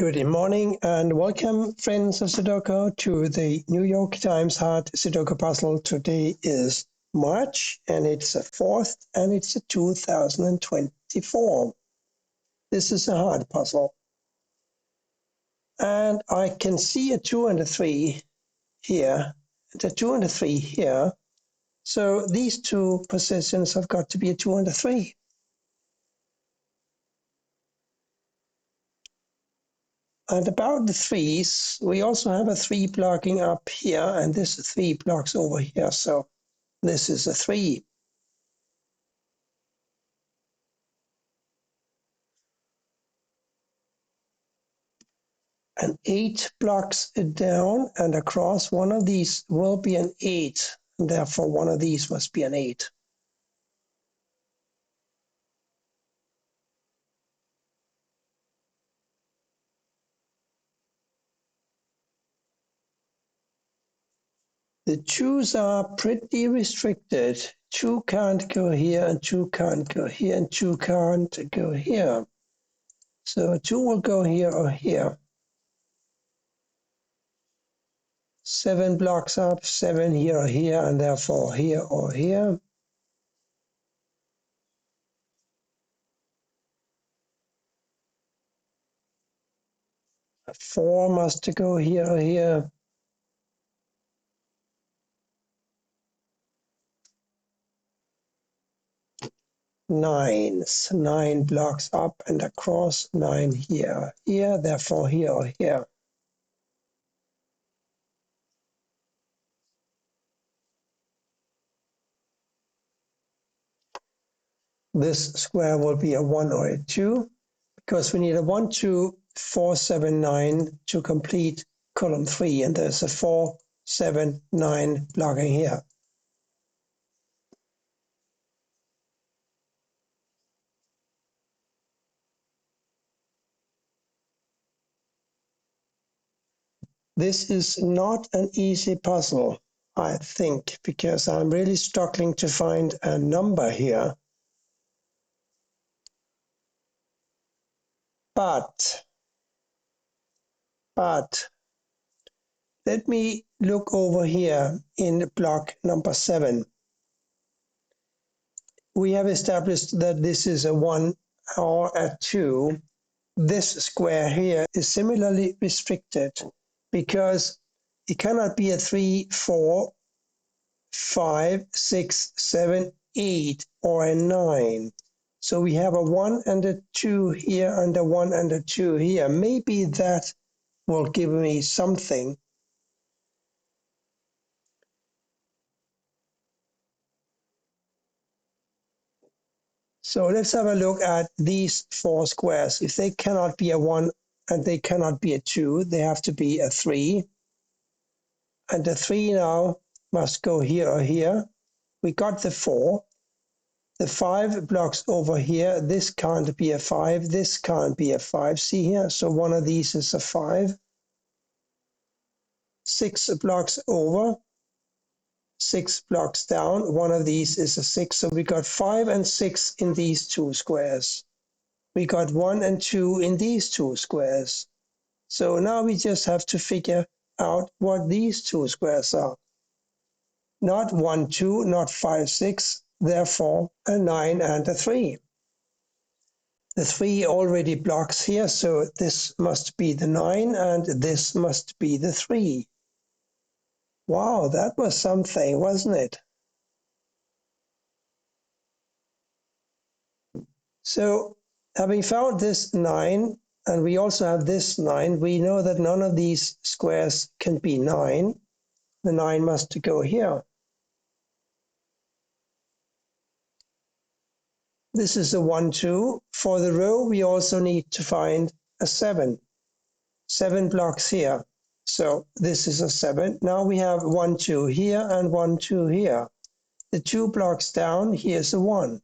Good morning and welcome, friends of Sudoku, to the New York Times Hard Sudoku puzzle. Today is March and it's the 4th and it's 2024. This is a hard puzzle. And I can see a 2 and a 3 here, and a 2 and a 3 here. So these two positions have got to be a 2 and a 3. And about the threes, we also have a 3 blocking up here, and this 3 blocks over here. So this is a 3. An 8 blocks it down, and across one of these will be an 8. And therefore, one of these must be an 8. The 2s are pretty restricted. 2 can't go here, and 2 can't go here, and 2 can't go here. So 2 will go here or here. 7 blocks up, 7 here or here, and therefore here or here. A 4 must go here or here. Nines, 9 blocks up and across, 9 here, here, therefore here or here. This square will be a 1 or a 2 because we need a 1, 2, 4, 7, 9 to complete column 3, and there's a 4, 7, 9 blocking here. This is not an easy puzzle, I think, because I'm really struggling to find a number here. But let me look over here in block number 7. We have established that this is a 1 or a 2. This square here is similarly restricted because it cannot be a 3, 4, 5, 6, 7, 8 or a 9. So we have a 1 and a 2 here and a 1 and a 2 here. Maybe that will give me something. So let's have a look at these 4 squares. If they cannot be a 1 and they cannot be a 2, they have to be a 3. And the 3 now must go here or here. We got the 4. The 5 blocks over here. This can't be a 5. This can't be a 5. See here? So one of these is a 5. 6 blocks over. 6 blocks down. One of these is a 6. So we got 5 and 6 in these 2 squares. We got 1 and 2 in these 2 squares. So now we just have to figure out what these 2 squares are. Not 1, 2, not 5, 6, therefore a 9 and a 3. The 3 already blocks here, so this must be the 9 and this must be the 3. Wow, that was something, wasn't it? So having found this 9, and we also have this 9, we know that none of these squares can be 9. The 9 must go here. This is a 1, 2. For the row, we also need to find a 7. 7 blocks here. So this is a 7. Now we have 1, 2 here and 1, 2 here. The 2 blocks down, here's a 1.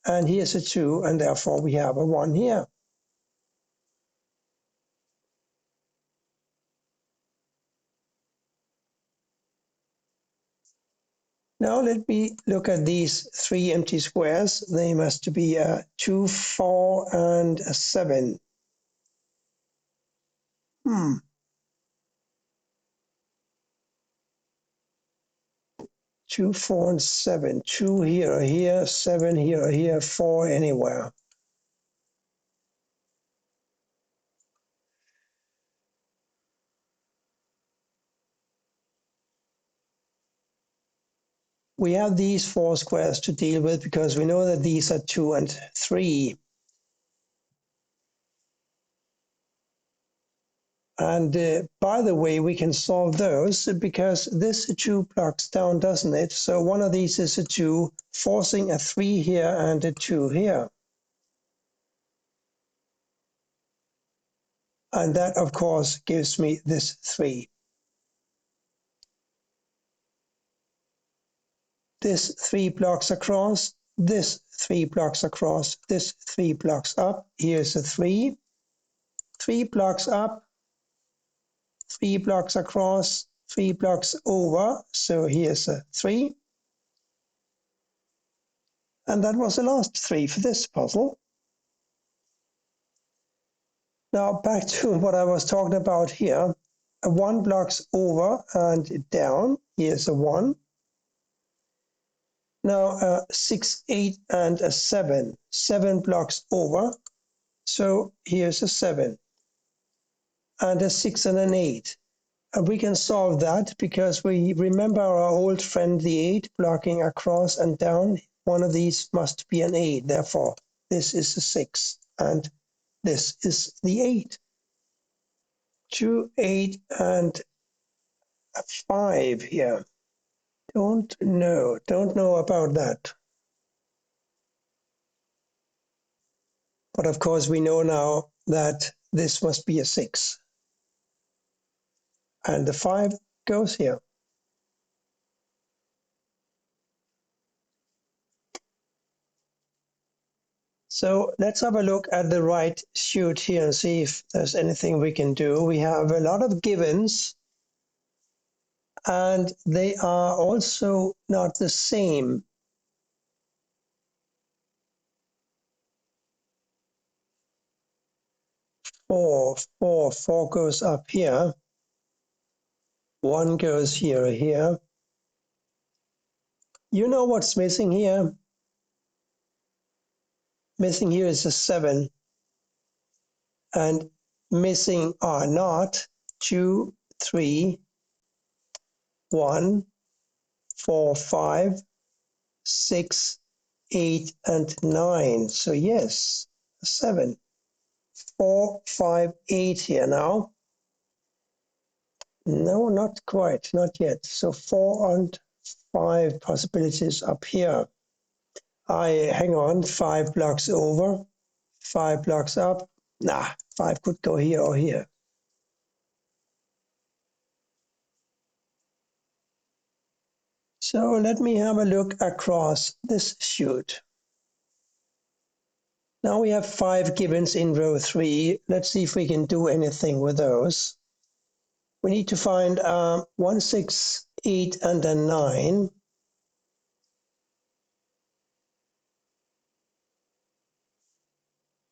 And here's a 2, and therefore we have a 1 here. Now let me look at these 3 empty squares. They must be a 2, 4, and a 7. Hmm. 2, 4, and 7. 2 here or here, 7 here or here, 4 anywhere. We have these 4 squares to deal with because we know that these are 2 and 3. And by the way, we can solve those because this 2 blocks down, doesn't it? So one of these is a 2, forcing a 3 here and a 2 here. And that, of course, gives me this 3. This 3 blocks across, this 3 blocks across, this 3 blocks up. Here's a 3. 3 blocks up, 3 blocks across, 3 blocks over. So here's a 3. And that was the last 3 for this puzzle. Now back to what I was talking about here. A 1 blocks over and down. Here's a 1. Now 6, 8, and a 7. 7 blocks over. So here's a 7. And a 6 and an 8. And we can solve that because we remember our old friend the 8 blocking across and down. One of these must be an 8. Therefore, this is a 6 and this is the 8. 2, 8, and a 5 here. Don't know about that. But of course, we know now that this must be a 6. And the 5 goes here. So let's have a look at the right sheet here and see if there's anything we can do. We have a lot of givens, and they are also not the same. Four goes up here. 1 goes here or here. You know what's missing here? Missing here is a 7. And missing are not 2, 3, 1, 4, 5, 6, 8, and 9. So yes, 7. 4, 5, 8 here now. No, not quite, not yet. So 4 and 5 possibilities up here. Hang on, 5 blocks over, 5 blocks up. Nah, 5 could go here or here. So let me have a look across this sheet. Now we have 5 givens in row 3. Let's see if we can do anything with those. We need to find 1, 6, 8, and a 9.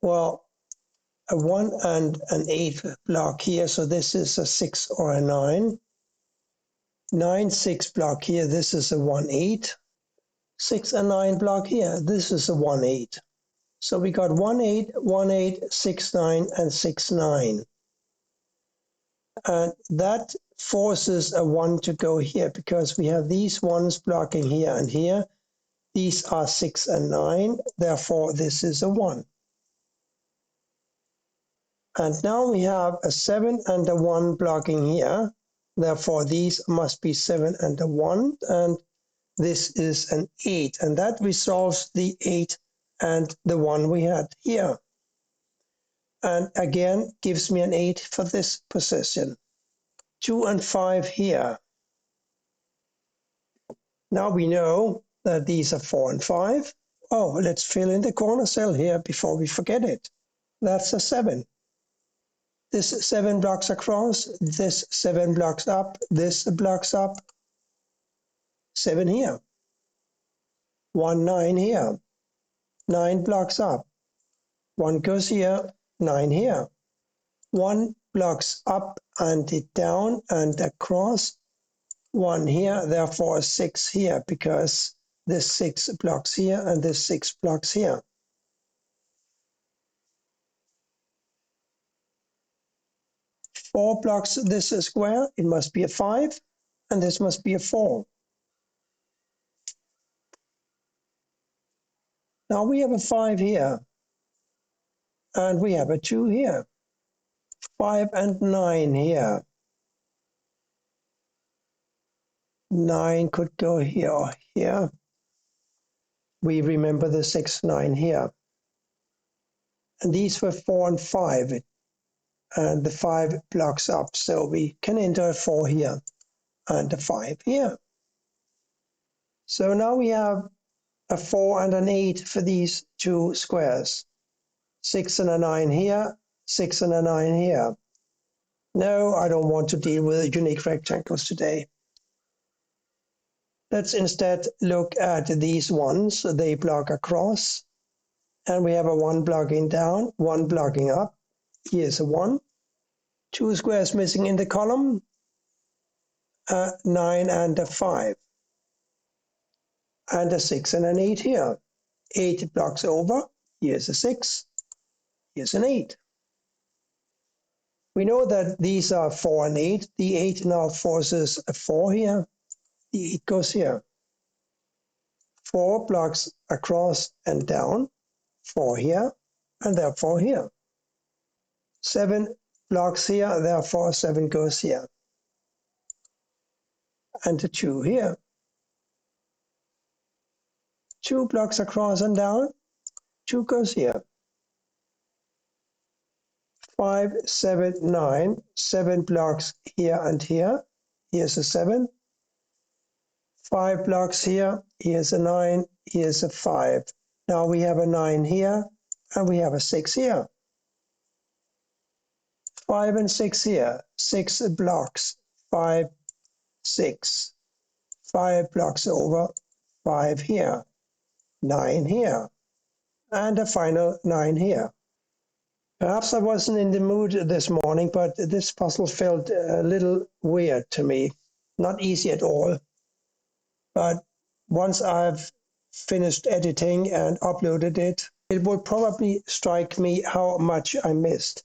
Well, a 1 and an 8 block here, so this is a 6 or a 9. 9, 6 block here, this is a 1, 8. 6 and 9 block here, this is a 1, 8. So we got 1, 8, 1, 8, 6, 9, and 6, 9. And that forces a 1 to go here because we have these ones blocking here and here. These are 6 and 9, therefore this is a 1. And now we have a 7 and a 1 blocking here, therefore these must be 7 and a 1, and this is an 8, and that resolves the 8 and the 1 we had here. And again, gives me an 8 for this position. 2 and 5 here. Now we know that these are 4 and 5. Oh, let's fill in the corner cell here before we forget it. That's a 7. This 7 blocks across, this 7 blocks up, this blocks up. 7 here. 1, 9 here. 9 blocks up. 1 goes here, 9 here. 1 blocks up and it down and across. 1 here, therefore 6 here, because there's 6 blocks here and there's 6 blocks here. 4 blocks this square, it must be a 5, and this must be a 4. Now we have a 5 here, and we have a 2 here. 5 and 9 here. 9 could go here or here. We remember the 6, 9 here. And these were 4 and 5, and the 5 blocks up, so we can enter a 4 here and a 5 here. So now we have a 4 and an 8 for these two squares. 6 and a 9 here, 6 and a 9 here. No, I don't want to deal with unique rectangles today. Let's instead look at these ones. They block across, and we have a 1 blocking down, 1 blocking up. Here's a 1. 2 squares missing in the column, a 9 and a 5. And a 6 and an 8 here. 8 blocks over. Here's a 6. Here's an 8. We know that these are 4 and 8. The 8 now forces a 4 here. The 8 goes here. 4 blocks across and down. 4 here, and therefore here. 7 blocks here, therefore 7 goes here. And a 2 here. 2 blocks across and down. 2 goes here. 5, 7, 9. 7 blocks here and here. Here's a 7. 5 blocks here. Here's a 9. Here's a 5. Now we have a 9 here, and we have a 6 here. 5 and 6 here. 6 blocks. 5, 6. 5 blocks over. 5 here. 9 here. And a final 9 here. Perhaps I wasn't in the mood this morning, but this puzzle felt a little weird to me. Not easy at all. But once I've finished editing and uploaded it, it will probably strike me how much I missed.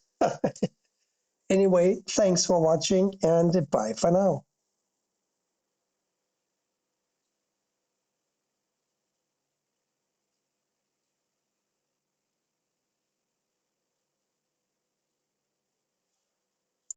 Anyway, thanks for watching, and bye for now.